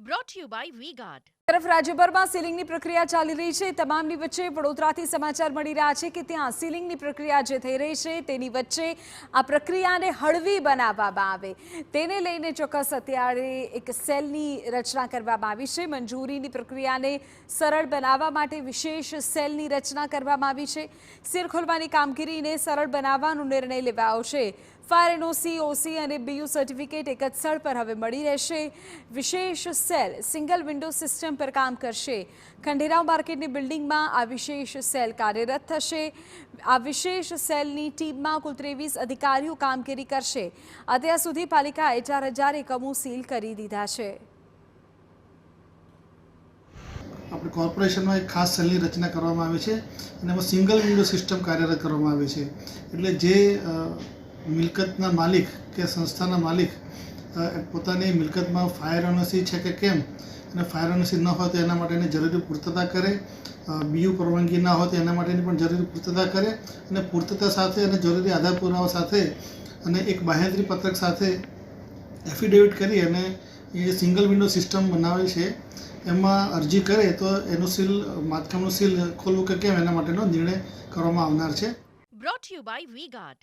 brought to you by V-Guard. તરફ રાજ્યભરમાં સીલિંગની પ્રક્રિયા ચાલી રહી છે। તમામની વચ્ચે વડોદરાથી સમાચાર મળી રહ્યા છે કે ત્યાં સીલિંગની પ્રક્રિયા જે થઈ રહી છે તેની વચ્ચે આ પ્રક્રિયાને હળવી બનાવવામાં આવે તેને લઈને ચોક્કસ અત્યારે એક સેલની રચના કરવામાં આવી છે। મંજૂરીની પ્રક્રિયાને સરળ બનાવવા માટે વિશેષ સેલની રચના કરવામાં આવી છે। સીલ ખોલવાની કામગીરીને સરળ બનાવવાનો નિર્ણય લેવાયો છે। ફાયર એનઓસી, ઓસી અને બીયુ સર્ટિફિકેટ એક જ સ્થળ પર હવે મળી રહેશે। વિશેષ સેલ સિંગલ વિન્ડો સિસ્ટમ પર કામ કરશે। ખંડેરાવ માર્કેટની બિલ્ડિંગમાં આ વિશેષ સેલ કાર્યરત થશે। આ વિશેષ સેલની ટીમમાં કુલ 23 અધિકારીઓ કામગીરી કરશે। અત્યાર સુધી પાલિકાએ 4000 એકમો સીલ કરી દીધા છે। આપણે કોર્પોરેશનમાં એક ખાસ સેલની રચના કરવામાં આવી છે અને એમાં સિંગલ વિન્ડો સિસ્ટમ કાર્યરત કરવામાં આવી છે। એટલે જે મિલકતના માલિક કે સંસ્થાના માલિક પોતાની મિલકતમાં ફાયર એનઓસી છે કે કેમ અને ફાયર એનઓસી ન હોય તો એના માટેની જરૂરી પૂર્તતા કરે, બીયુ પરવાનગી ના હોય તો એના માટેની પણ જરૂરી પૂર્તતા કરે અને પૂર્તતા સાથે અને જરૂરી આધાર પુરાવા સાથે અને એક બાંહેધરી પત્રક સાથે એફિડેવિટ કરી અને એ સિંગલ વિન્ડો સિસ્ટમ બનાવે છે। એમાં અરજી કરે તો એનું સીલ બાંધકામનું સીલ ખોલવું કે કેમ એના માટેનો નિર્ણય કરવામાં આવનાર છે। Brought to you by V-Guard.